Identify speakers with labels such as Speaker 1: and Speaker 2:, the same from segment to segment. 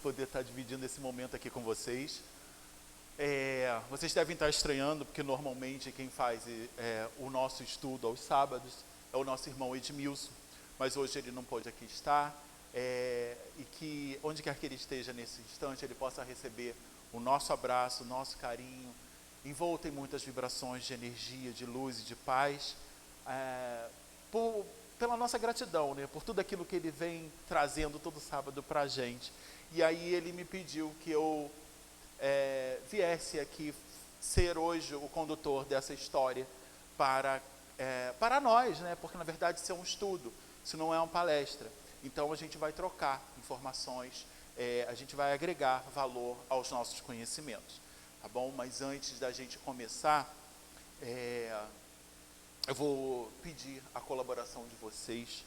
Speaker 1: poder estar dividindo esse momento aqui com vocês. Vocês devem estar estranhando, porque normalmente quem faz o nosso estudo aos sábados é o nosso irmão Edmilson, mas hoje ele não pôde aqui estar, e que onde quer que ele esteja nesse instante, ele possa receber o nosso abraço, o nosso carinho, envolto em muitas vibrações de energia, de luz e de paz, pela nossa gratidão, né, por tudo aquilo que ele vem trazendo todo sábado para a gente. E aí ele me pediu que eu viesse aqui ser hoje o condutor dessa história para nós, né, porque na verdade isso é um estudo, isso não é uma palestra. Então a gente vai trocar informações, a gente vai agregar valor aos nossos conhecimentos, tá bom? Mas antes da gente começar, eu vou pedir a colaboração de vocês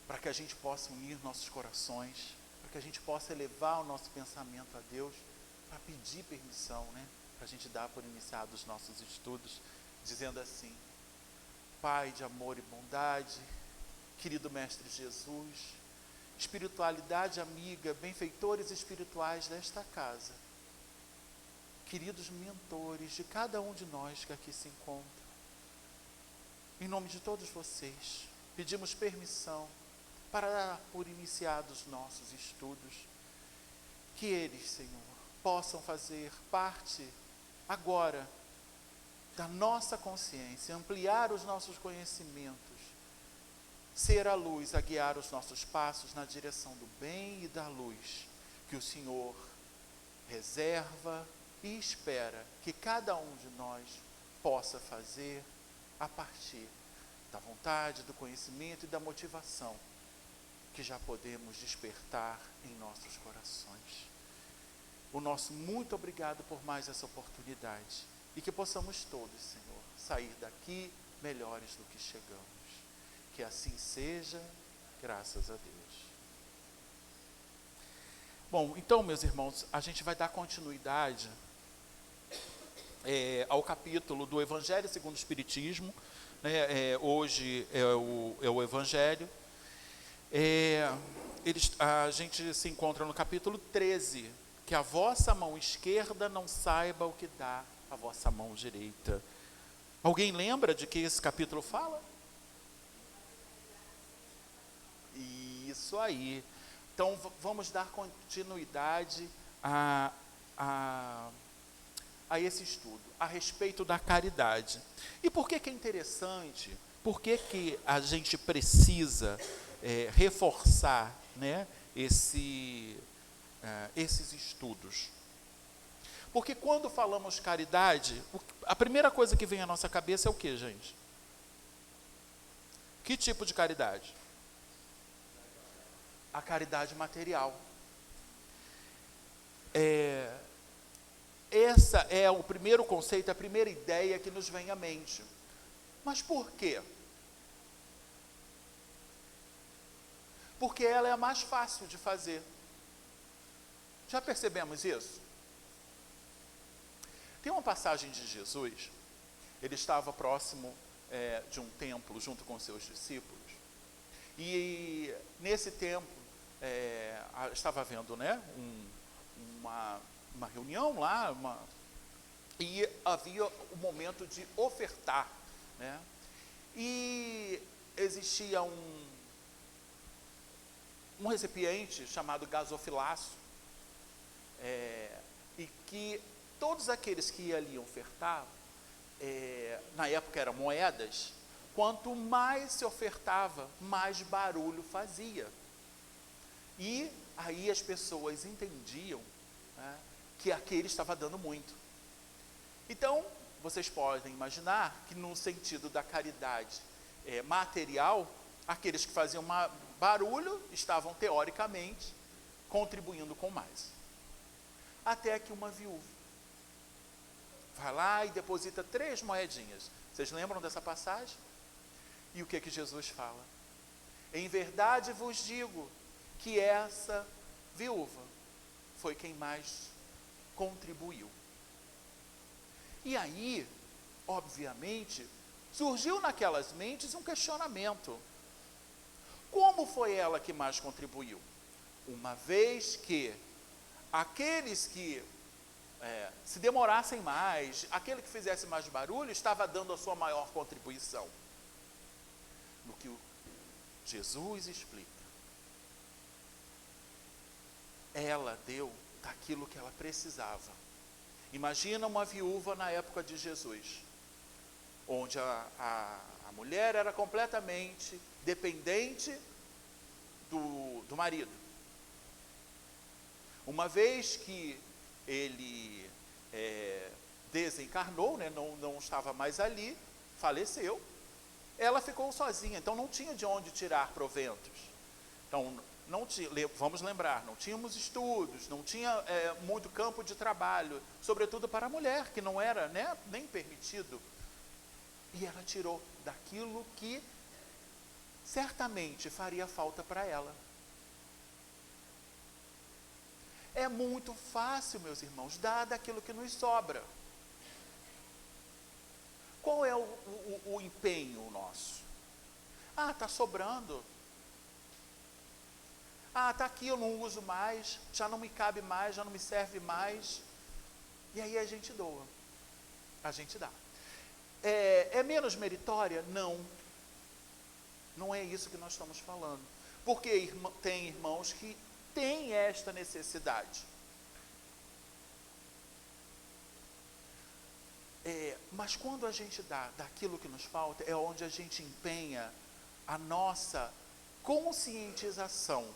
Speaker 1: para que a gente possa unir nossos corações, para que a gente possa elevar o nosso pensamento a Deus, para pedir permissão, né? Para a gente dar por iniciados os nossos estudos, dizendo assim: Pai de amor e bondade, querido Mestre Jesus, espiritualidade amiga, benfeitores espirituais desta casa, queridos mentores de cada um de nós que aqui se encontra, em nome de todos vocês, pedimos permissão para dar por iniciados nossos estudos, que eles, Senhor, possam fazer parte agora da nossa consciência, ampliar os nossos conhecimentos, ser a luz a guiar os nossos passos na direção do bem e da luz, que o Senhor reserva e espera que cada um de nós possa fazer a partir da vontade, do conhecimento e da motivação que já podemos despertar em nossos corações. O nosso muito obrigado por mais essa oportunidade e que possamos todos, Senhor, sair daqui melhores do que chegamos. Que assim seja, graças a Deus. Bom, então, meus irmãos, a gente vai dar continuidade ao capítulo do Evangelho segundo o Espiritismo, né? Hoje é o Evangelho. A gente se encontra no capítulo 13, que a vossa mão esquerda não saiba o que dá a vossa mão direita. Alguém lembra de que esse capítulo fala? Isso aí. Então vamos dar continuidade a esse estudo, a respeito da caridade. E por que é interessante? Por que a gente precisa reforçar, né, esses estudos? Porque quando falamos caridade, a primeira coisa que vem à nossa cabeça é o que, gente? Que tipo de caridade? A caridade material. Essa é o primeiro conceito, a primeira ideia que nos vem à mente. Mas por quê? Porque ela é a mais fácil de fazer. Já percebemos isso? Tem uma passagem de Jesus, ele estava próximo de um templo junto com seus discípulos, e nesse templo estava havendo, né, uma reunião lá, e havia o momento de ofertar, né, e existia um recipiente chamado gasofilaço, e que todos aqueles que ali ofertavam, na época eram moedas, quanto mais se ofertava, mais barulho fazia. E aí as pessoas entendiam, né, que aquele estava dando muito. Então, vocês podem imaginar que no sentido da caridade material, aqueles que faziam barulho estavam teoricamente contribuindo com mais. Até que uma viúva vai lá e deposita 3 moedinhas. Vocês lembram dessa passagem? E o que Jesus fala? Em verdade vos digo que essa viúva foi quem mais contribuiu. E aí, obviamente, surgiu naquelas mentes um questionamento. Como foi ela que mais contribuiu? uma vez que aqueles que se demorassem mais, aquele que fizesse mais barulho, estava dando a sua maior contribuição. No que Jesus explica, ela deu daquilo que ela precisava. Imagina uma viúva na época de Jesus, onde a mulher era completamente dependente do marido. Uma vez que ele desencarnou, né, não estava mais ali, faleceu, ela ficou sozinha, então não tinha de onde tirar proventos. Então, vamos lembrar, não tínhamos estudos, não tinha muito campo de trabalho, sobretudo para a mulher, que não era, né, nem permitido. E ela tirou daquilo que certamente faria falta para ela. É muito fácil, meus irmãos, dar daquilo que nos sobra. Qual é o empenho nosso? Está sobrando. Está aqui, eu não uso mais, já não me cabe mais, já não me serve mais. E aí a gente doa. A gente dá. É menos meritória? Não. Não é isso que nós estamos falando. Porque tem irmãos que têm esta necessidade. Mas quando a gente dá daquilo que nos falta, é onde a gente empenha a nossa conscientização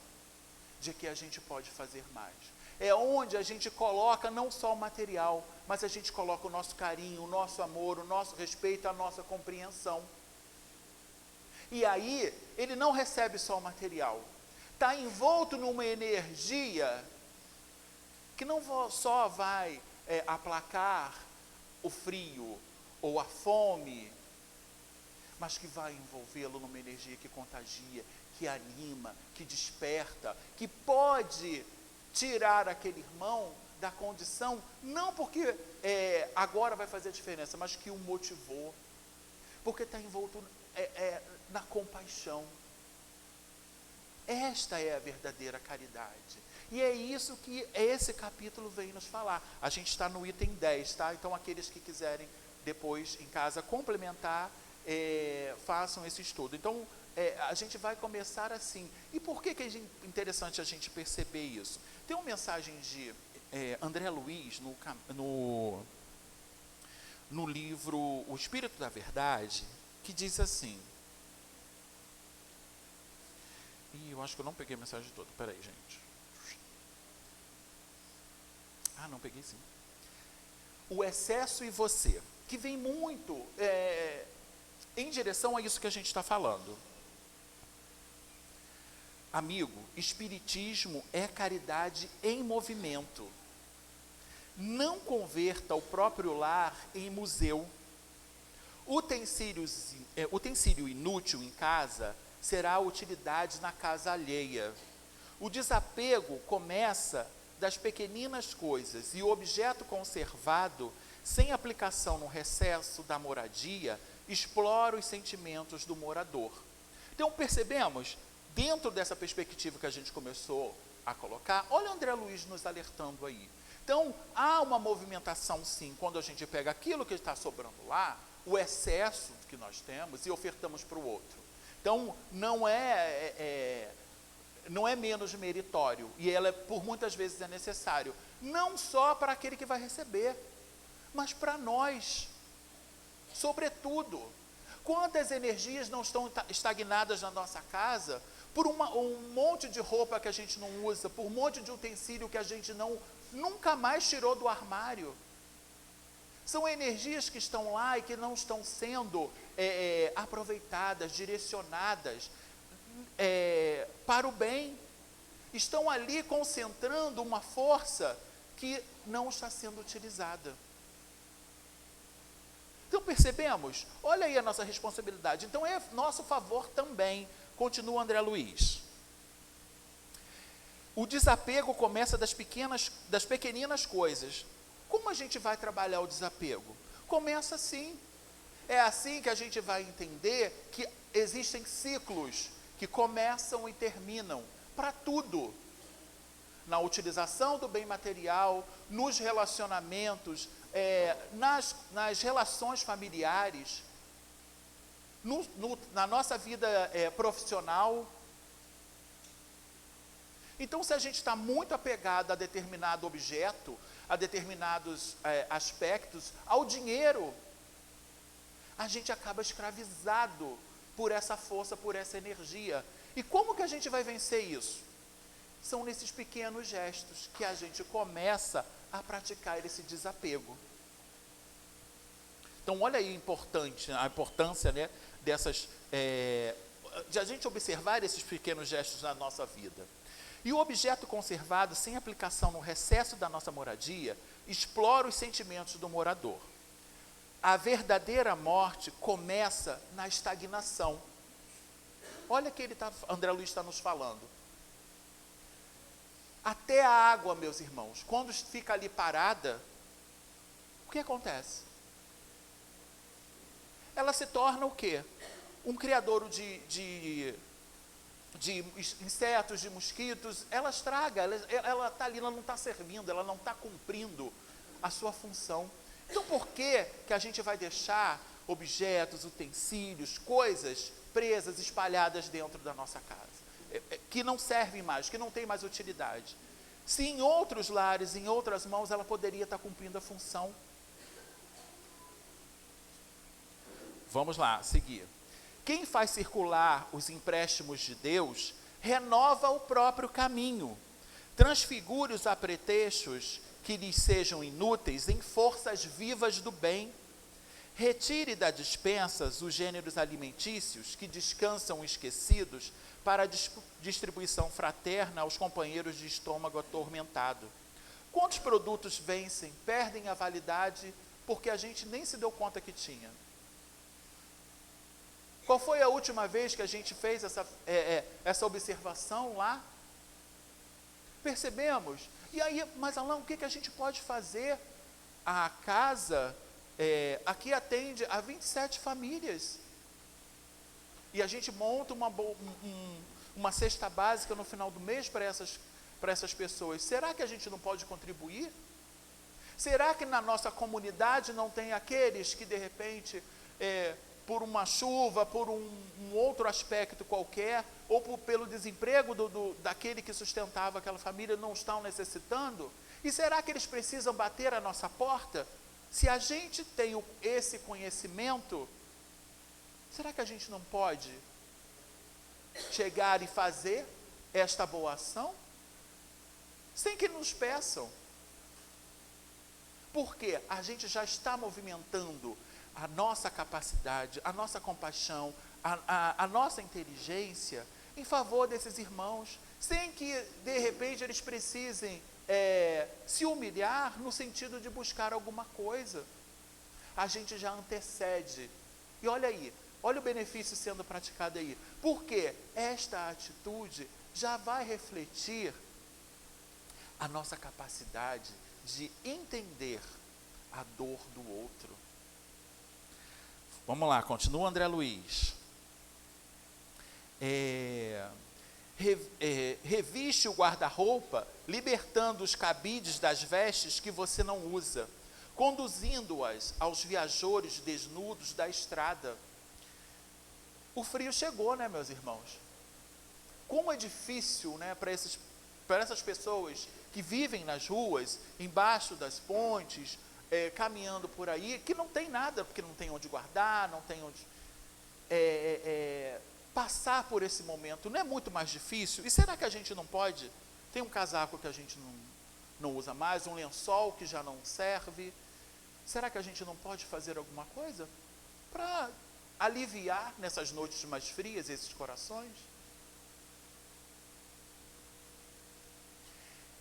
Speaker 1: de que a gente pode fazer mais. É onde a gente coloca não só o material, mas a gente coloca o nosso carinho, o nosso amor, o nosso respeito, a nossa compreensão. E aí, ele não recebe só o material. Está envolto numa energia que não só vai aplacar o frio ou a fome, mas que vai envolvê-lo numa energia que contagia, que anima, que desperta, que pode tirar aquele irmão da condição, não porque agora vai fazer a diferença, mas que o motivou, porque está envolto na compaixão. Esta é a verdadeira caridade. E é isso que esse capítulo vem nos falar. A gente está no item 10, tá? Então, aqueles que quiserem depois, em casa, complementar, façam esse estudo. Então, a gente vai começar assim. E por que é interessante a gente perceber isso? Tem uma mensagem de André Luiz no livro O Espírito da Verdade, que diz assim... eu acho que eu não peguei a mensagem toda. Peraí, gente. Não peguei sim. O excesso e você, que vem muito em direção a isso que a gente está falando. Amigo, espiritismo é caridade em movimento. Não converta o próprio lar em museu. Utensílio inútil em casa será a utilidade na casa alheia. O desapego começa das pequeninas coisas, e o objeto conservado, sem aplicação no recesso da moradia, explora os sentimentos do morador. Então, percebemos, dentro dessa perspectiva que a gente começou a colocar, olha o André Luiz nos alertando aí. Então, há uma movimentação sim, quando a gente pega aquilo que está sobrando lá, o excesso que nós temos, e ofertamos para o outro. Então, não é menos meritório, e ela por muitas vezes é necessário, não só para aquele que vai receber, mas para nós, sobretudo. Quantas energias não estão estagnadas na nossa casa, por um monte de roupa que a gente não usa, por um monte de utensílio que a gente nunca mais tirou do armário. São energias que estão lá e que não estão sendo aproveitadas, direcionadas para o bem. Estão ali concentrando uma força que não está sendo utilizada. Então percebemos? Olha aí a nossa responsabilidade. Então é nosso favor também. Continua André Luiz. O desapego começa das pequeninas coisas. Como a gente vai trabalhar o desapego? Começa assim. É assim que a gente vai entender que existem ciclos que começam e terminam para tudo. na utilização do bem material, nos relacionamentos, nas relações familiares, na nossa vida profissional. Então, se a gente está muito apegado a determinado objeto, a determinados aspectos, ao dinheiro, a gente acaba escravizado por essa força, por essa energia. E como que a gente vai vencer isso? São nesses pequenos gestos que a gente começa a praticar esse desapego. Então, olha aí a importância, né, de a gente observar esses pequenos gestos na nossa vida. E o objeto conservado, sem aplicação no recesso da nossa moradia, explora os sentimentos do morador. A verdadeira morte começa na estagnação. Olha que André Luiz está nos falando. Até a água, meus irmãos, quando fica ali parada, o que acontece? Ela se torna o quê? Um criadouro de insetos, de mosquitos. Ela estraga, ela está ali, ela não está servindo, ela não está cumprindo a sua função. Então, por que a gente vai deixar objetos, utensílios, coisas presas, espalhadas dentro da nossa casa, que não servem mais, que não têm mais utilidade? Se em outros lares, em outras mãos, ela poderia estar cumprindo a função. Vamos lá, seguir. Quem faz circular os empréstimos de Deus, renova o próprio caminho, transfigure os apetrechos que lhes sejam inúteis em forças vivas do bem. Retire da despensa os gêneros alimentícios que descansam esquecidos para a distribuição fraterna aos companheiros de estômago atormentado. Quantos produtos vencem, perdem a validade porque a gente nem se deu conta que tinha? Qual foi a última vez que a gente fez essa observação lá? Percebemos? E aí, mas Alain, o que a gente pode fazer? A casa aqui atende a 27 famílias. E a gente monta uma cesta básica no final do mês para essas pessoas. Será que a gente não pode contribuir? Será que na nossa comunidade não tem aqueles que de repente, por uma chuva, por um outro aspecto qualquer, ou pelo desemprego daquele que sustentava aquela família, não estão necessitando? E será que eles precisam bater a nossa porta? Se a gente tem esse conhecimento, será que a gente não pode chegar e fazer esta boa ação? Sem que nos peçam. Porque a gente já está movimentando a nossa capacidade, a nossa compaixão, a nossa inteligência em favor desses irmãos, sem que de repente eles precisem se humilhar no sentido de buscar alguma coisa. A gente já antecede. E olha aí, olha o benefício sendo praticado aí. Porque esta atitude já vai refletir a nossa capacidade de entender a dor do outro. Vamos lá, continua André Luiz. Reviste o guarda-roupa, libertando os cabides das vestes que você não usa, conduzindo-as aos viajores desnudos da estrada. O frio chegou, né, meus irmãos? Como é difícil, né, para essas pessoas que vivem nas ruas, embaixo das pontes, caminhando por aí, que não tem nada, porque não tem onde guardar, não tem onde passar por esse momento. Não é muito mais difícil? E será que a gente não pode? Tem um casaco que a gente não usa mais, um lençol que já não serve. Será que a gente não pode fazer alguma coisa para aliviar nessas noites mais frias esses corações?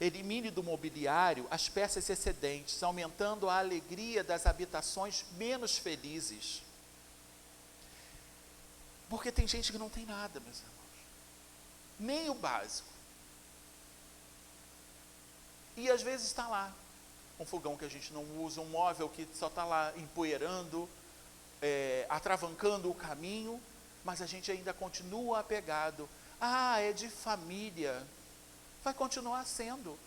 Speaker 1: Elimine do mobiliário as peças excedentes, aumentando a alegria das habitações menos felizes. Porque tem gente que não tem nada, meus irmãos. Nem o básico. E às vezes está lá um fogão que a gente não usa, um móvel que só está lá empoeirando, atravancando o caminho, mas a gente ainda continua apegado. É de família. vai continuar sendo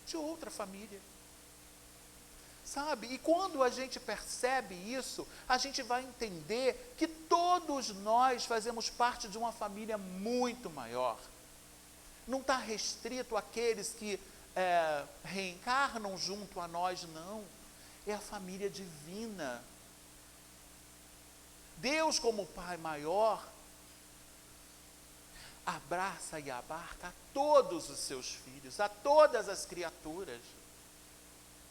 Speaker 1: de outra família. Sabe? E quando a gente percebe isso, a gente vai entender que todos nós fazemos parte de uma família muito maior. Não está restrito àqueles que reencarnam junto a nós, não. É a família divina. Deus, como Pai maior, abraça e abarca a todos os seus filhos, a todas as criaturas.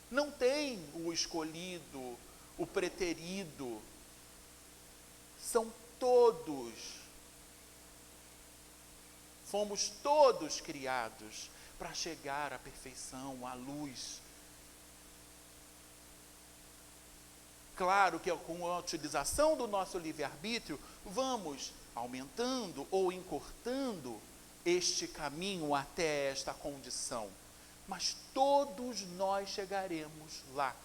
Speaker 1: Não tem o escolhido, o preterido. São todos. Fomos todos criados para chegar à perfeição, à luz. Claro que com a utilização do nosso livre-arbítrio, vamos aumentando ou encurtando este caminho até esta condição. Mas todos nós chegaremos lá.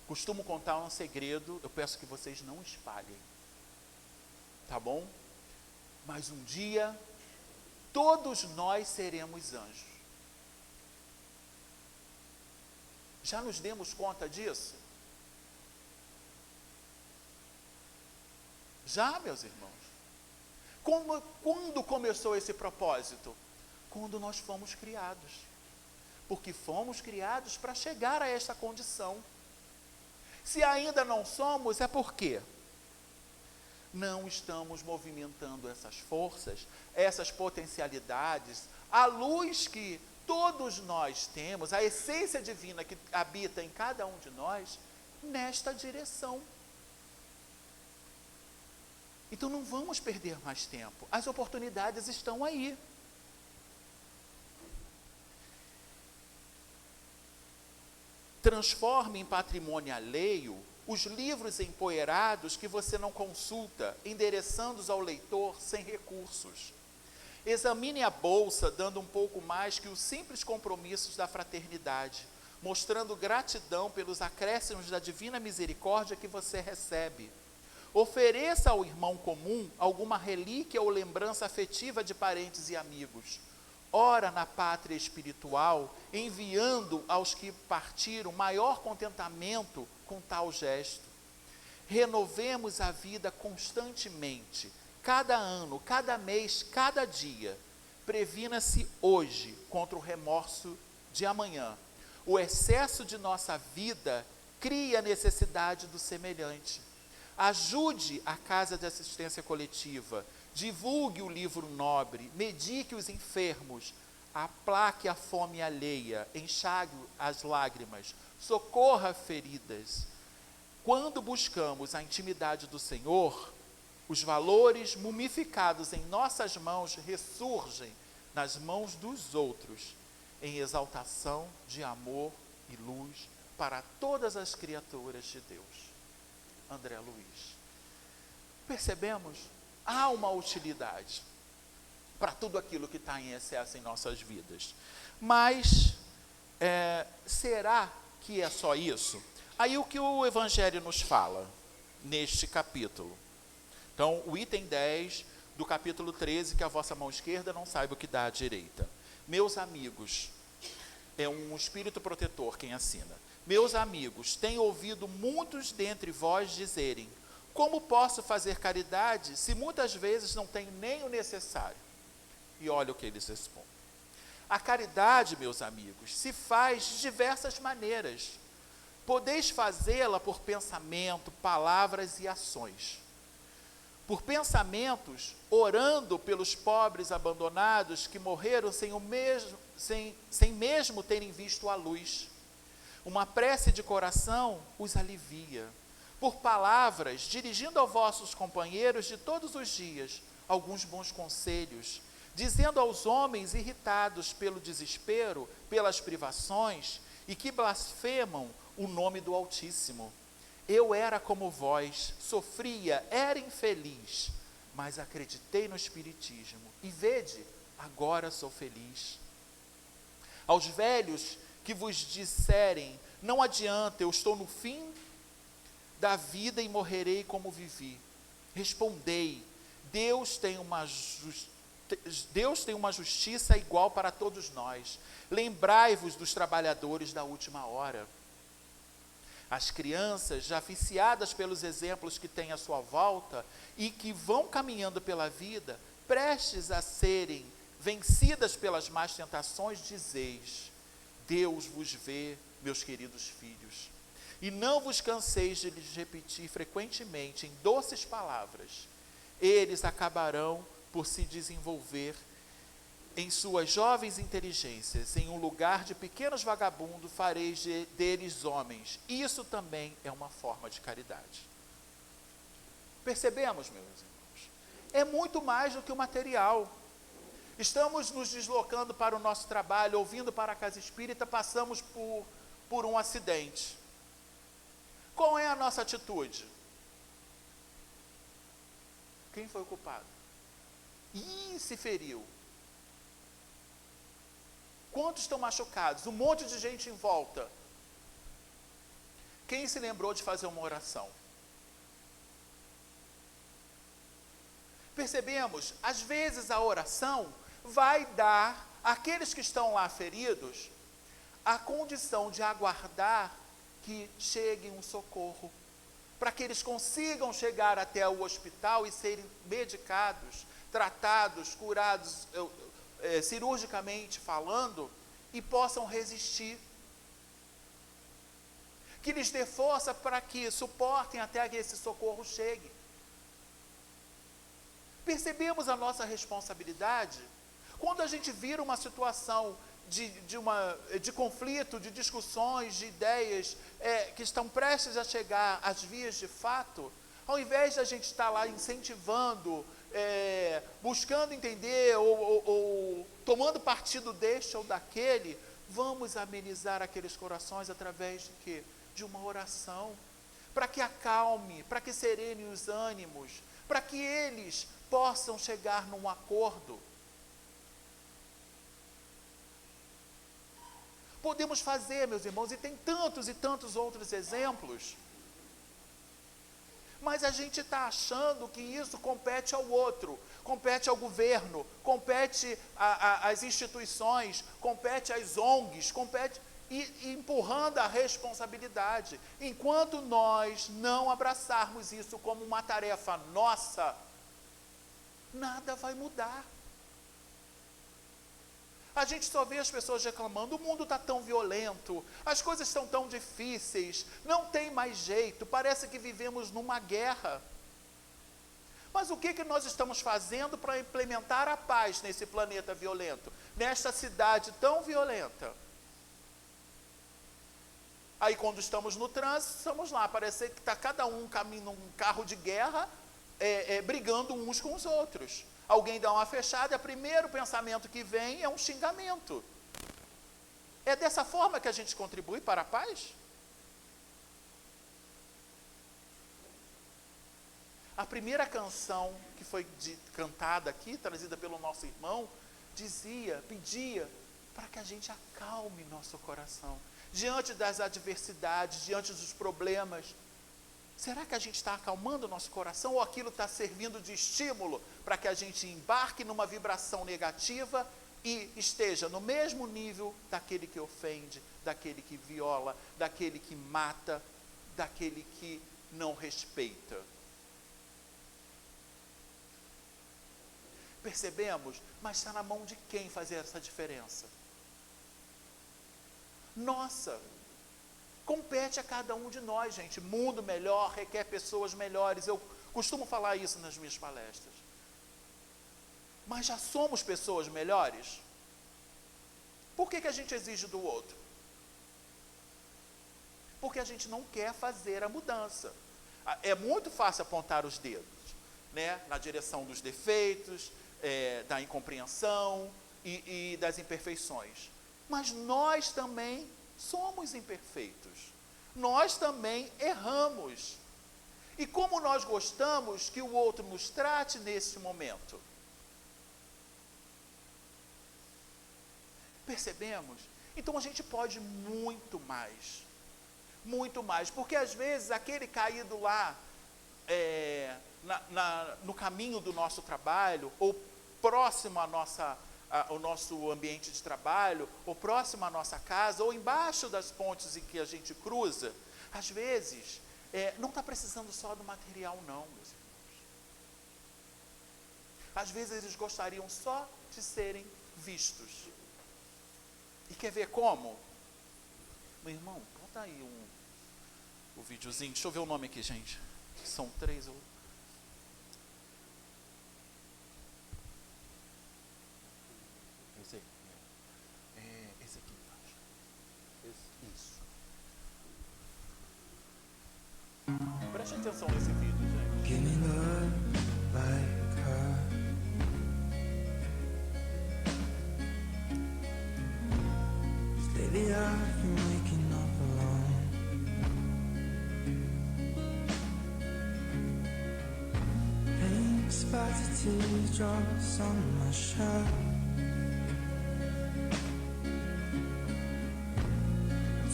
Speaker 1: Costumo contar um segredo, eu peço que vocês não espalhem. Tá bom? Mas um dia, todos nós seremos anjos. Já nos demos conta disso? Já, meus irmãos? Quando começou esse propósito? Quando nós fomos criados. Porque fomos criados para chegar a esta condição. Se ainda não somos, é por quê? Não estamos movimentando essas forças, essas potencialidades, a luz que todos nós temos, a essência divina que habita em cada um de nós, nesta direção. Então não vamos perder mais tempo, as oportunidades estão aí. Transforme em patrimônio alheio os livros empoeirados que você não consulta, endereçando-os ao leitor sem recursos. Examine a bolsa, dando um pouco mais que os simples compromissos da fraternidade, mostrando gratidão pelos acréscimos da divina misericórdia que você recebe. Ofereça ao irmão comum alguma relíquia ou lembrança afetiva de parentes e amigos. Ora na pátria espiritual, enviando aos que partiram maior contentamento com tal gesto. Renovemos a vida constantemente, cada ano, cada mês, cada dia. Previna-se hoje contra o remorso de amanhã. O excesso de nossa vida cria a necessidade do semelhante. Ajude a Casa de Assistência Coletiva, divulgue o livro nobre, medique os enfermos, aplaque a fome alheia, enxague as lágrimas, socorra feridas. Quando buscamos a intimidade do Senhor, os valores mumificados em nossas mãos ressurgem nas mãos dos outros, em exaltação de amor e luz para todas as criaturas de Deus. André Luiz. Percebemos? Há uma utilidade para tudo aquilo que está em excesso em nossas vidas. Mas, será que é só isso? Aí o que o Evangelho nos fala neste capítulo? Então, o item 10 do capítulo 13, que a vossa mão esquerda não saiba o que dá à direita. Meus amigos, é um espírito protetor quem assina. Meus amigos, tenho ouvido muitos dentre vós dizerem: como posso fazer caridade se muitas vezes não tenho nem o necessário? E olha o que eles respondem. A caridade, meus amigos, se faz de diversas maneiras. Podeis fazê-la por pensamento, palavras e ações. Por pensamentos, orando pelos pobres abandonados que morreram sem mesmo terem visto a luz. Uma prece de coração os alivia. Por palavras, dirigindo aos vossos companheiros de todos os dias alguns bons conselhos, dizendo aos homens irritados pelo desespero, pelas privações, e que blasfemam o nome do Altíssimo. Eu era como vós, sofria, era infeliz, mas acreditei no Espiritismo, e vede, agora sou feliz. Aos velhos que vos disserem: não adianta, eu estou no fim da vida e morrerei como vivi. Respondei: Deus tem Deus tem uma justiça igual para todos nós. Lembrai-vos dos trabalhadores da última hora. As crianças, já viciadas pelos exemplos que têm à sua volta e que vão caminhando pela vida, prestes a serem vencidas pelas más tentações, dizeis: Deus vos vê, meus queridos filhos. E não vos canseis de lhes repetir frequentemente em doces palavras. Eles acabarão por se desenvolver em suas jovens inteligências. Em um lugar de pequenos vagabundos fareis deles homens. Isso também é uma forma de caridade. Percebemos, meus irmãos? É muito mais do que o material. Estamos nos deslocando para o nosso trabalho, ouvindo para a casa espírita, passamos por um acidente. Qual é a nossa atitude? Quem foi o culpado? Se feriu. Quantos estão machucados? Um monte de gente em volta. Quem se lembrou de fazer uma oração? Percebemos, às vezes a oração vai dar àqueles que estão lá feridos a condição de aguardar que chegue um socorro, para que eles consigam chegar até o hospital e serem medicados, tratados, curados, cirurgicamente falando, e possam resistir. Que lhes dê força para que suportem até que esse socorro chegue. Percebemos a nossa responsabilidade? Quando a gente vira uma situação de conflito, de discussões, de ideias que estão prestes a chegar às vias de fato, ao invés de a gente estar lá incentivando, buscando entender ou tomando partido deste ou daquele, vamos amenizar aqueles corações através de quê? De uma oração, para que acalme, para que serene os ânimos, para que eles possam chegar num acordo. Podemos fazer, meus irmãos, e tem tantos e tantos outros exemplos, mas a gente está achando que isso compete ao outro, compete ao governo, compete às instituições, compete às ONGs, compete, e empurrando a responsabilidade. Enquanto nós não abraçarmos isso como uma tarefa nossa, nada vai mudar. A gente só vê as pessoas reclamando, o mundo está tão violento, as coisas estão tão difíceis, não tem mais jeito, parece que vivemos numa guerra. Mas o que nós estamos fazendo para implementar a paz nesse planeta violento, nesta cidade tão violenta? Aí quando estamos no trânsito, estamos lá, parece que está cada um caminho num carro de guerra, brigando uns com os outros. Alguém dá uma fechada, o primeiro pensamento que vem é um xingamento. É dessa forma que a gente contribui para a paz? A primeira canção que foi cantada aqui, trazida pelo nosso irmão, pedia para que a gente acalme nosso coração. Diante das adversidades, diante dos problemas, será que a gente está acalmando o nosso coração ou aquilo está servindo de estímulo para que a gente embarque numa vibração negativa e esteja no mesmo nível daquele que ofende, daquele que viola, daquele que mata, daquele que não respeita? Percebemos? Mas está na mão de quem fazer essa diferença? Nossa! Compete a cada um de nós, gente. Mundo melhor requer pessoas melhores. Eu costumo falar isso nas minhas palestras. Mas já somos pessoas melhores? Por que a gente exige do outro? Porque a gente não quer fazer a mudança. É muito fácil apontar os dedos, né? Na direção dos defeitos, da incompreensão e das imperfeições. Mas nós também somos imperfeitos. Nós também erramos. E como nós gostamos que o outro nos trate nesse momento? Percebemos? Então a gente pode muito mais. Muito mais. Porque às vezes aquele caído lá no caminho do nosso trabalho, ou próximo ao nosso ambiente de trabalho, ou próximo à nossa casa, ou embaixo das pontes em que a gente cruza, às vezes, não está precisando só do material não, meus irmãos. Às vezes eles gostariam só de serem vistos. E quer ver como? Meu irmão, bota aí o videozinho. Deixa eu ver o nome aqui, gente. São 3. Esse aí. Esse aqui embaixo. Isso. Preste atenção nesse vídeo, gente.
Speaker 2: Give me love like her. Lately I've been waking up alone. Pink spotted teardrops on my shirt.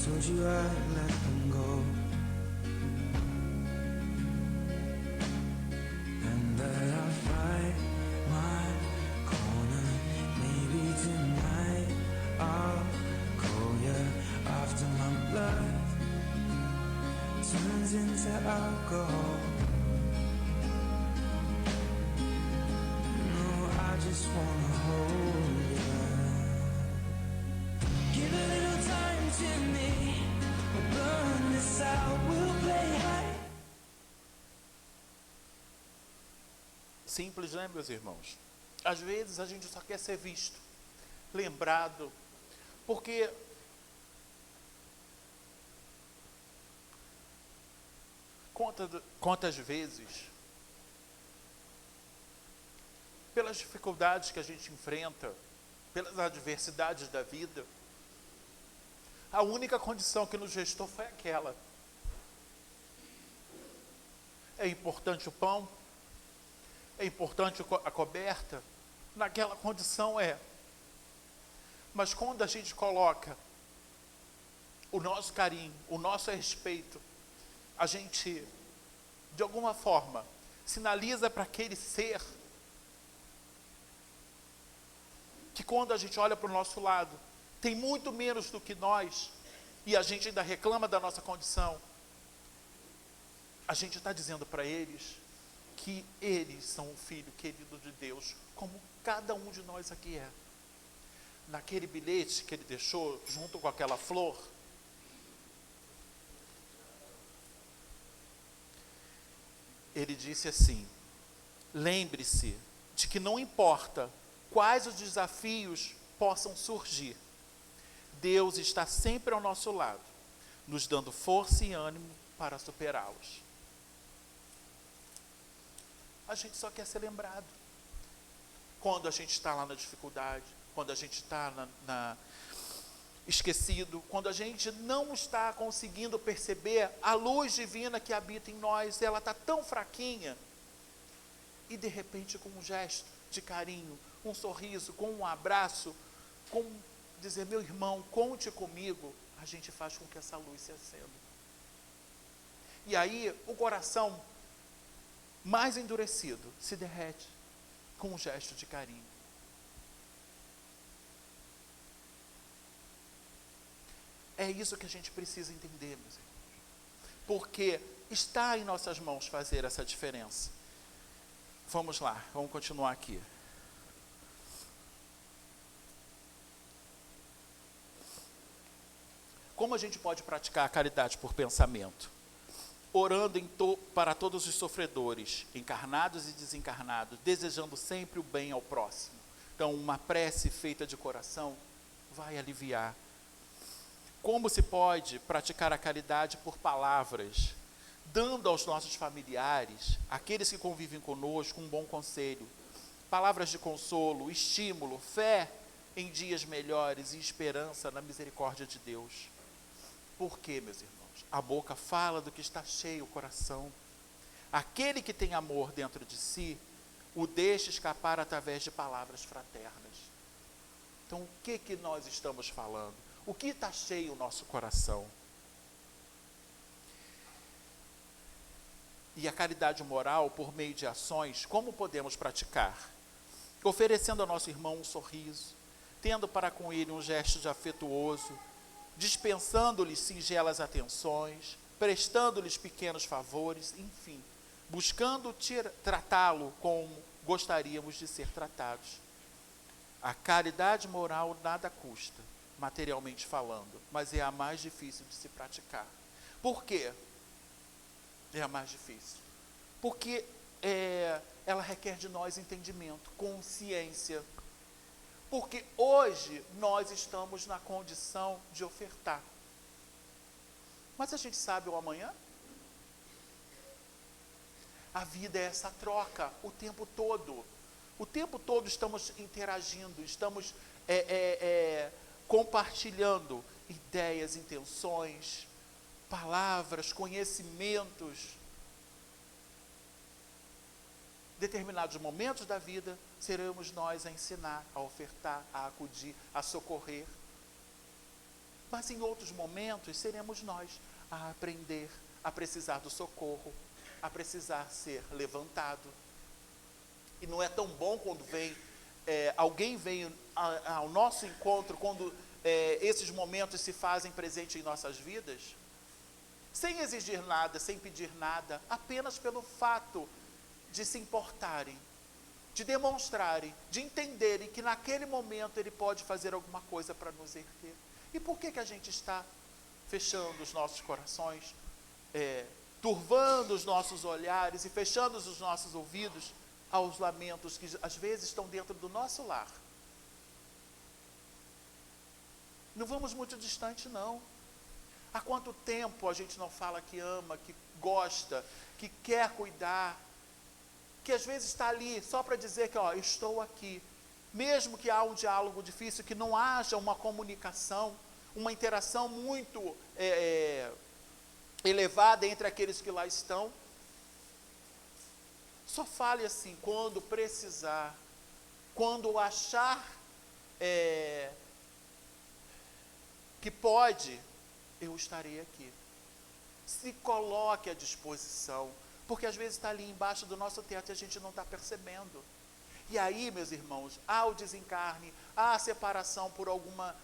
Speaker 2: Told you I'd let them go. And that I'll fight my corner. Maybe tonight I'll call you after my blood turns into alcohol. No, I just wanna hold you. Give a little time to me. We'll burn this out, we'll play high.
Speaker 1: Simples, né, meus irmãos? Às vezes a gente só quer ser visto, lembrado, porque quantas vezes, pelas dificuldades que a gente enfrenta, pelas adversidades da vida, a única condição que nos restou foi aquela. É importante o pão, é importante a coberta, naquela condição é. Mas quando a gente coloca o nosso carinho, o nosso respeito, a gente, de alguma forma, sinaliza para aquele ser que quando a gente olha para o nosso lado, tem muito menos do que nós, e a gente ainda reclama da nossa condição, a gente está dizendo para eles que eles são o filho querido de Deus, como cada um de nós aqui é. Naquele bilhete que ele deixou, junto com aquela flor, ele disse assim: lembre-se de que não importa quais os desafios possam surgir, Deus está sempre ao nosso lado, nos dando força e ânimo para superá-los. A gente só quer ser lembrado. Quando a gente está lá na dificuldade, quando a gente está esquecido, quando a gente não está conseguindo perceber a luz divina que habita em nós, ela está tão fraquinha, e de repente com um gesto de carinho, um sorriso, com um abraço, com dizer, meu irmão, conte comigo, a gente faz com que essa luz se acenda. E aí o coração mais endurecido se derrete com um gesto de carinho. É isso que a gente precisa entender, meus irmãos, porque está em nossas mãos fazer essa diferença. Vamos lá, vamos continuar aqui. Como a gente pode praticar a caridade por pensamento? Orando para todos os sofredores, encarnados e desencarnados, desejando sempre o bem ao próximo. Então, uma prece feita de coração vai aliviar. Como se pode praticar a caridade por palavras? Dando aos nossos familiares, aqueles que convivem conosco, um bom conselho. Palavras de consolo, estímulo, fé em dias melhores e esperança na misericórdia de Deus. Por quê, meus irmãos? A boca fala do que está cheio o coração. Aquele que tem amor dentro de si, o deixa escapar através de palavras fraternas. Então, o que nós estamos falando? O que está cheio o nosso coração? E a caridade moral, por meio de ações, como podemos praticar? oferecendo ao nosso irmão um sorriso, tendo para com ele um gesto de afetuoso, dispensando-lhes singelas atenções, prestando-lhes pequenos favores, enfim, buscando tratá-lo como gostaríamos de ser tratados. A caridade moral nada custa, materialmente falando, mas é a mais difícil de se praticar. Por quê? É a mais difícil. Porque ela requer de nós entendimento, consciência. Porque hoje nós estamos na condição de ofertar. Mas a gente sabe o amanhã? A vida é essa troca o tempo todo. O tempo todo estamos interagindo, estamos compartilhando ideias, intenções, palavras, conhecimentos. Determinados momentos da vida, seremos nós a ensinar, a ofertar, a acudir, a socorrer. Mas em outros momentos, seremos nós a aprender, a precisar do socorro, a precisar ser levantado. E não é tão bom quando alguém vem ao nosso encontro, quando esses momentos se fazem presente em nossas vidas, sem exigir nada, sem pedir nada, apenas pelo fato de se importarem, de demonstrarem, de entenderem que naquele momento ele pode fazer alguma coisa para nos erguer. E por que a gente está fechando os nossos corações, turvando os nossos olhares e fechando os nossos ouvidos aos lamentos que às vezes estão dentro do nosso lar? Não vamos muito distante, não. Há quanto tempo a gente não fala que ama, que gosta, que quer cuidar, que às vezes está ali só para dizer que, eu estou aqui. Mesmo que há um diálogo difícil, que não haja uma comunicação, uma interação muito elevada entre aqueles que lá estão. Só fale assim, quando precisar, quando achar que pode, eu estarei aqui. Se coloque à disposição, porque às vezes está ali embaixo do nosso teto e a gente não está percebendo. E aí, meus irmãos, há o desencarne, há a separação por alguma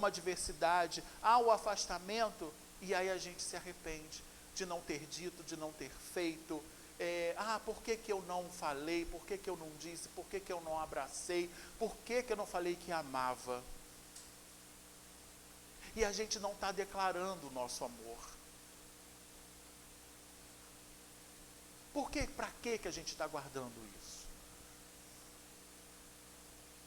Speaker 1: adversidade, há o afastamento, e aí a gente se arrepende de não ter dito, de não ter feito. Por que eu não falei, por que eu não disse, por que eu não abracei, por que eu não falei que amava? E a gente não está declarando o nosso amor. Para que a gente está guardando isso?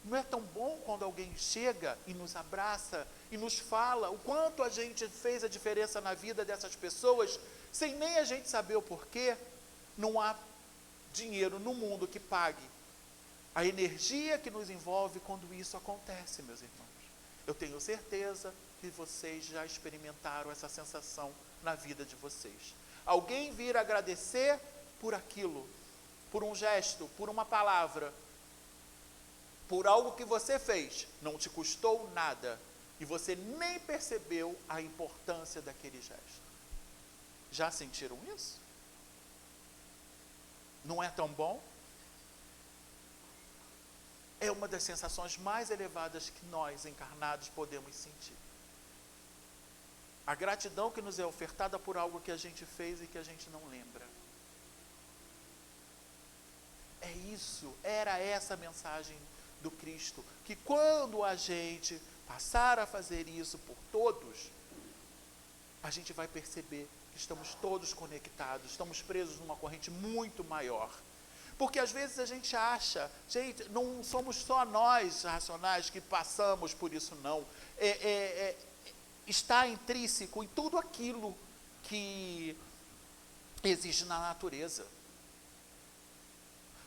Speaker 1: Não é tão bom quando alguém chega e nos abraça e nos fala o quanto a gente fez a diferença na vida dessas pessoas, sem nem a gente saber o porquê? Não há dinheiro no mundo que pague a energia que nos envolve quando isso acontece, meus irmãos. Eu tenho certeza que vocês já experimentaram essa sensação na vida de vocês. Alguém vir agradecer por aquilo, por um gesto, por uma palavra, por algo que você fez, não te custou nada, e você nem percebeu a importância daquele gesto. Já sentiram isso? Não é tão bom? É uma das sensações mais elevadas que nós, encarnados, podemos sentir. A gratidão que nos é ofertada por algo que a gente fez e que a gente não lembra. Era essa a mensagem do Cristo, que quando a gente passar a fazer isso por todos, a gente vai perceber que estamos todos conectados, estamos presos numa corrente muito maior. Porque às vezes a gente acha, gente, não somos só nós racionais que passamos por isso, não. Está intrínseco em tudo aquilo que existe na natureza.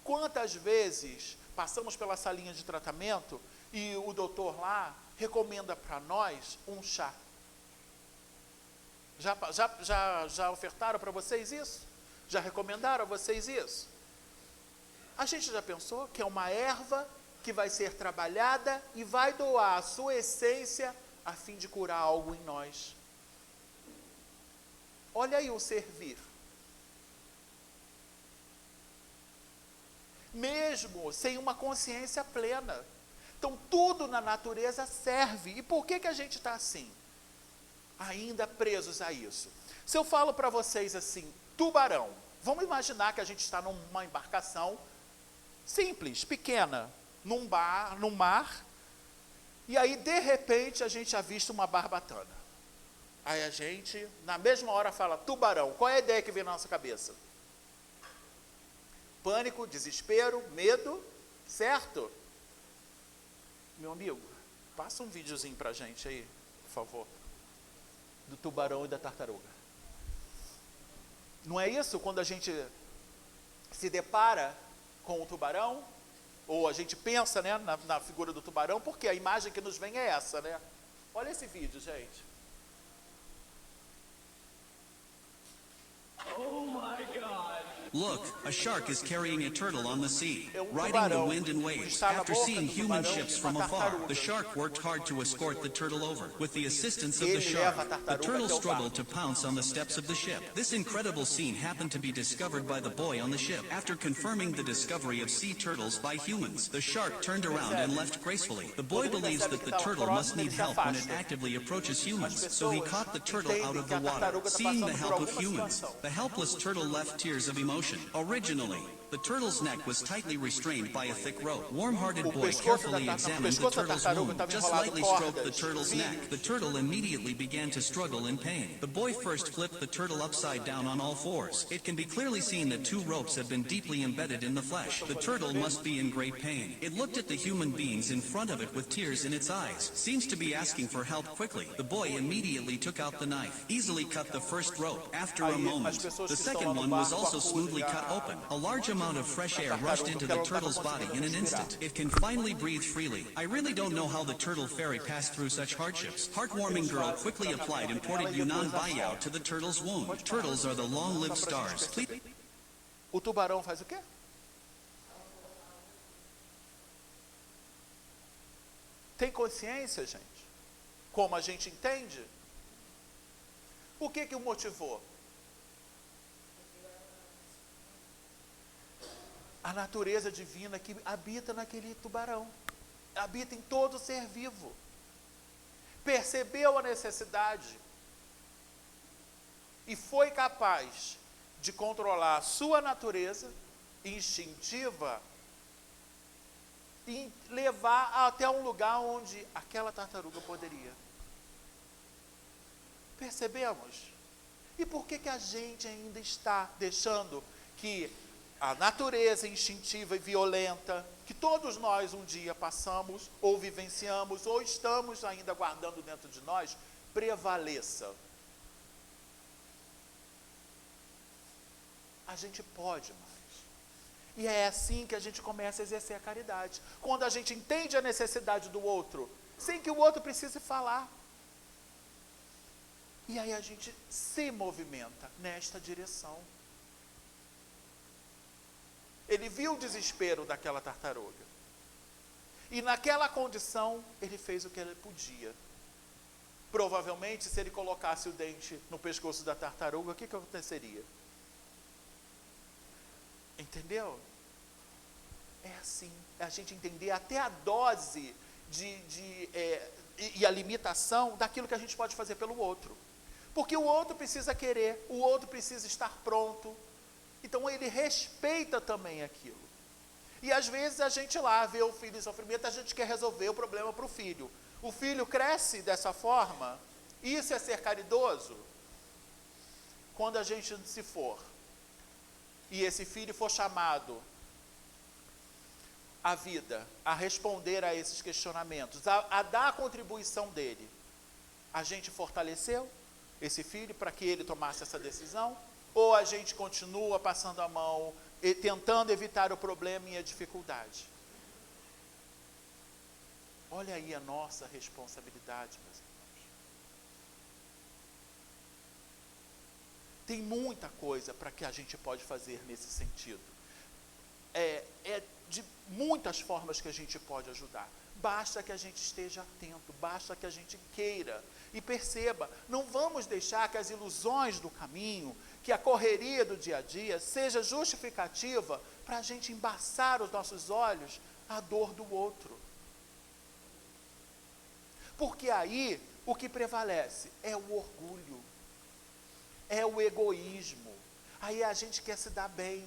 Speaker 1: Quantas vezes passamos pela salinha de tratamento e o doutor lá recomenda para nós um chá? Já ofertaram para vocês isso? Já recomendaram a vocês isso? A gente já pensou que é uma erva que vai ser trabalhada e vai doar a sua essência a fim de curar algo em nós? Olha aí o servir. mesmo sem uma consciência plena. Então, tudo na natureza serve. E por que a gente está assim? Ainda presos a isso. Se eu falo para vocês assim, tubarão, vamos imaginar que a gente está numa embarcação simples, pequena, num mar, e aí, de repente, a gente avista uma barbatana. Aí a gente, na mesma hora, fala, tubarão. Qual é a ideia que vem na nossa cabeça? Pânico, desespero, medo, certo? Meu amigo, passa um videozinho pra gente aí, por favor, do tubarão e da tartaruga. Não é isso? Quando a gente se depara com o tubarão, ou a gente pensa, né, na figura do tubarão, porque a imagem que nos vem é essa, né? Olha esse vídeo, gente.
Speaker 3: Oh my God!
Speaker 4: Look, a shark is carrying a turtle on the sea,
Speaker 1: É um
Speaker 4: riding the
Speaker 1: tubarão
Speaker 4: wind and
Speaker 1: que
Speaker 4: waves.
Speaker 1: está na
Speaker 4: After
Speaker 1: boca
Speaker 4: seeing
Speaker 1: do
Speaker 4: human
Speaker 1: tubarão
Speaker 4: ships
Speaker 1: e
Speaker 4: from
Speaker 1: uma
Speaker 4: afar,
Speaker 1: tartaruga.
Speaker 4: the shark worked hard to escort the turtle over. With the assistance of
Speaker 1: Ele
Speaker 4: the shark,
Speaker 1: leva a
Speaker 4: the
Speaker 1: tartaruga
Speaker 4: turtle
Speaker 1: até o
Speaker 4: struggled
Speaker 1: barco.
Speaker 4: to pounce on the steps of the ship. This incredible scene happened to be discovered by the boy on the ship. After confirming the discovery of sea turtles by humans, the shark turned around and left gracefully. The boy believes that the turtle must need help when it actively approaches humans, so he caught the turtle out of the water. Seeing the help of humans, the helpless turtle left tears of emotion. Originally, the turtle's neck was tightly restrained by a thick rope. Warm-hearted boy carefully examined the turtle's wound, just lightly stroked the turtle's neck. The turtle immediately began to struggle in pain. The boy first flipped the turtle upside down on all fours. It can be clearly seen that 2 ropes have been deeply embedded in the flesh. The turtle must be in great pain. It looked at the human beings in front of it with tears in its eyes. Seems to be asking for help quickly. The boy immediately took out the knife, easily cut the first rope. After a moment, the second one was also smoothly cut open. A large amount of fresh air rushed into the turtle's body in an instant. It can finally breathe freely. I really don't know how the turtle fairy passed through such hardships. Heartwarming girl quickly applied imported Yunnan Baiyao to the turtle's wound. Turtles are the long-lived stars. Please.
Speaker 1: O tubarão faz o quê? Tem consciência, gente? Como a gente entende? O que o motivou? A natureza divina que habita naquele tubarão, habita em todo ser vivo. Percebeu a necessidade e foi capaz de controlar a sua natureza instintiva e levar até um lugar onde aquela tartaruga poderia. Percebemos? E por que a gente ainda está deixando que a natureza instintiva e violenta, que todos nós um dia passamos, ou vivenciamos, ou estamos ainda guardando dentro de nós, prevaleça? A gente pode mais. E é assim que a gente começa a exercer a caridade. Quando a gente entende a necessidade do outro, sem que o outro precise falar. E aí a gente se movimenta nesta direção. Ele viu o desespero daquela tartaruga. E naquela condição, ele fez o que ele podia. Provavelmente, se ele colocasse o dente no pescoço da tartaruga, o que aconteceria? Entendeu? É assim, é a gente entender até a dose e a limitação daquilo que a gente pode fazer pelo outro. Porque o outro precisa querer, o outro precisa estar pronto. Então ele respeita também aquilo. E às vezes a gente lá vê o filho em sofrimento, a gente quer resolver o problema para o filho. O filho cresce dessa forma, isso é ser caridoso? Quando a gente se for, e esse filho for chamado à vida, a responder a esses questionamentos, a dar a contribuição dele, a gente fortaleceu esse filho para que ele tomasse essa decisão? Ou a gente continua passando a mão, tentando evitar o problema e a dificuldade? Olha aí a nossa responsabilidade, meus irmãos. Tem muita coisa para que a gente pode fazer nesse sentido. É de muitas formas que a gente pode ajudar. Basta que a gente esteja atento, basta que a gente queira e perceba. Não vamos deixar que as ilusões do caminho, que a correria do dia a dia seja justificativa para a gente embaçar os nossos olhos à dor do outro. Porque aí o que prevalece é o orgulho, é o egoísmo. Aí a gente quer se dar bem,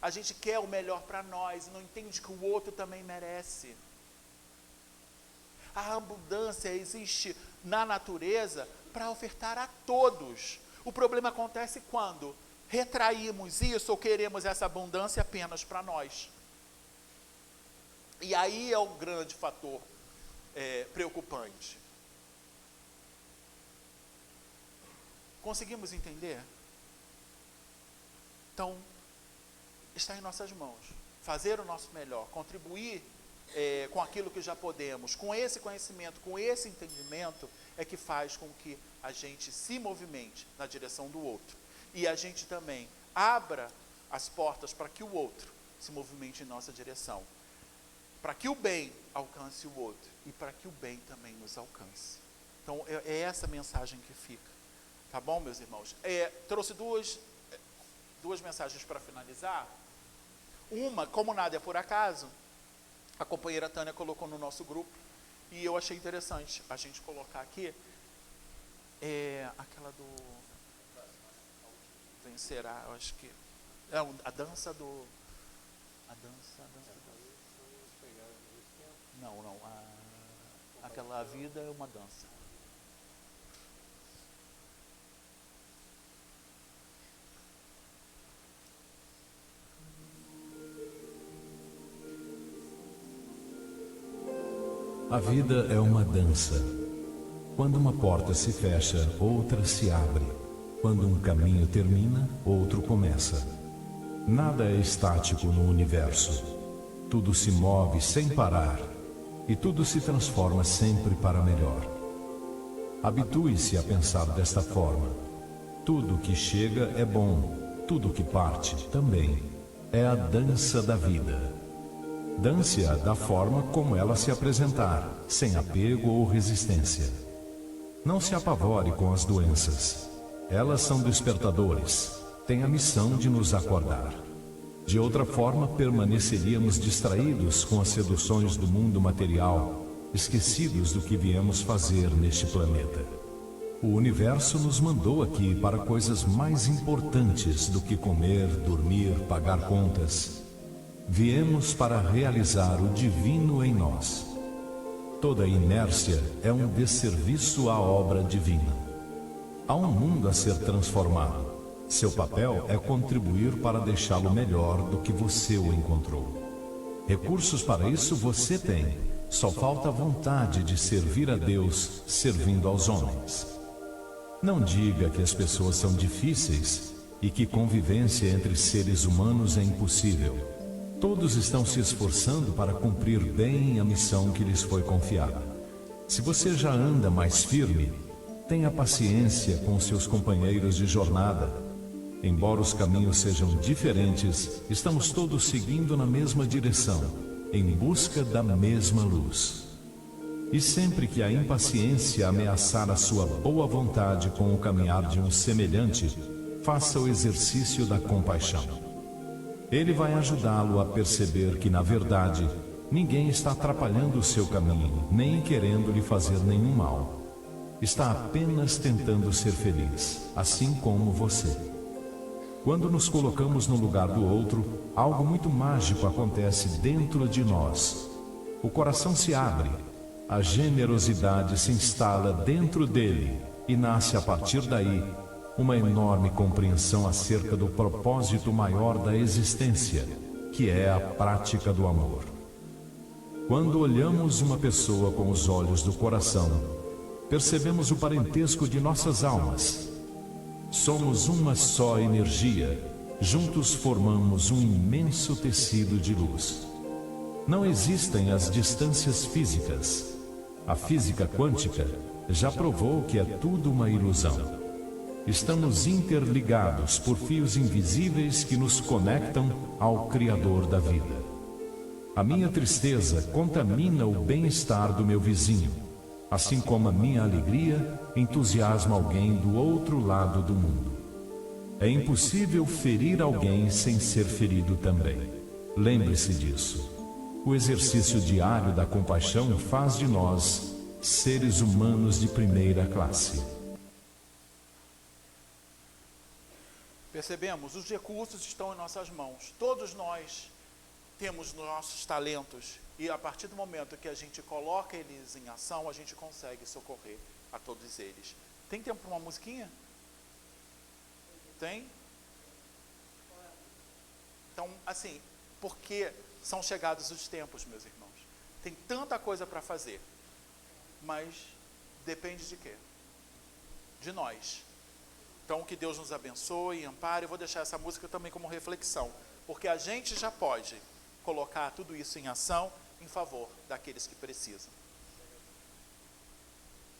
Speaker 1: a gente quer o melhor para nós, não entende que o outro também merece. A abundância existe na natureza para ofertar a todos. O problema acontece quando retraímos isso ou queremos essa abundância apenas para nós. E aí é um grande fator preocupante. Conseguimos entender? Então, está em nossas mãos fazer o nosso melhor, contribuir com aquilo que já podemos, com esse conhecimento, com esse entendimento, é que faz com que a gente se movimente na direção do outro. E a gente também abra as portas para que o outro se movimente em nossa direção. Para que o bem alcance o outro e para que o bem também nos alcance. Então, é essa mensagem que fica. Tá bom, meus irmãos? Trouxe duas mensagens para finalizar. Uma, como nada é por acaso, a companheira Tânia colocou no nosso grupo, e eu achei interessante a gente colocar aqui, aquela do vencerá, eu acho que é a dança do... Não, aquela vida é uma dança.
Speaker 3: A vida é uma dança. Quando uma porta se fecha, outra se abre. Quando um caminho termina, outro começa. Nada é estático no universo. Tudo se move sem parar. E tudo se transforma sempre para melhor. Habitue-se a pensar desta forma. Tudo que chega é bom. Tudo que parte também. É a dança da vida. Dance-a da forma como ela se apresentar, sem apego ou resistência. Não se apavore com as doenças. Elas são despertadores, têm a missão de nos acordar. De outra forma, permaneceríamos distraídos com as seduções do mundo material, esquecidos do que viemos fazer neste planeta. O universo nos mandou aqui para coisas mais importantes do que comer, dormir, pagar contas. Viemos para realizar o divino em nós. Toda inércia é um desserviço à obra divina. Há um mundo a ser transformado. Seu papel é contribuir para deixá-lo melhor do que você o encontrou. Recursos para isso você tem. Só falta a vontade de servir a Deus servindo aos homens. Não diga que as pessoas são difíceis e que convivência entre seres humanos é impossível. Todos estão se esforçando para cumprir bem a missão que lhes foi confiada. Se você já anda mais firme, tenha paciência com seus companheiros de jornada. Embora os caminhos sejam diferentes, estamos todos seguindo na mesma direção, em busca da mesma luz. E sempre que a impaciência ameaçar a sua boa vontade com o caminhar de um semelhante, faça o exercício da compaixão. Ele vai ajudá-lo a perceber que, na verdade, ninguém está atrapalhando o seu caminho, nem querendo lhe fazer nenhum mal. Está apenas tentando ser feliz, assim como você. Quando nos colocamos no lugar do outro, algo muito mágico acontece dentro de nós. O coração se abre, a generosidade se instala dentro dele e nasce a partir daí uma enorme compreensão acerca do propósito maior da existência, que é a prática do amor. Quando olhamos uma pessoa com os olhos do coração, percebemos o parentesco de nossas almas. Somos uma só energia, juntos formamos um imenso tecido de luz. Não existem as distâncias físicas. A física quântica já provou que é tudo uma ilusão. Estamos interligados por fios invisíveis que nos conectam ao Criador da vida. A minha tristeza contamina o bem-estar do meu vizinho, assim como a minha alegria entusiasma alguém do outro lado do mundo. É impossível ferir alguém sem ser ferido também. Lembre-se disso. O exercício diário da compaixão faz de nós seres humanos de primeira classe.
Speaker 1: Percebemos? Os recursos estão em nossas mãos. Todos nós temos nossos talentos e a partir do momento que a gente coloca eles em ação, a gente consegue socorrer a todos eles. Tem tempo para uma musiquinha? Tem? Então, assim, porque são chegados os tempos, meus irmãos. Tem tanta coisa para fazer, mas depende de quê? De nós. Então, que Deus nos abençoe e ampare. Eu vou deixar essa música também como reflexão, porque a gente já pode colocar tudo isso em ação em favor daqueles que precisam.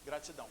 Speaker 1: Gratidão.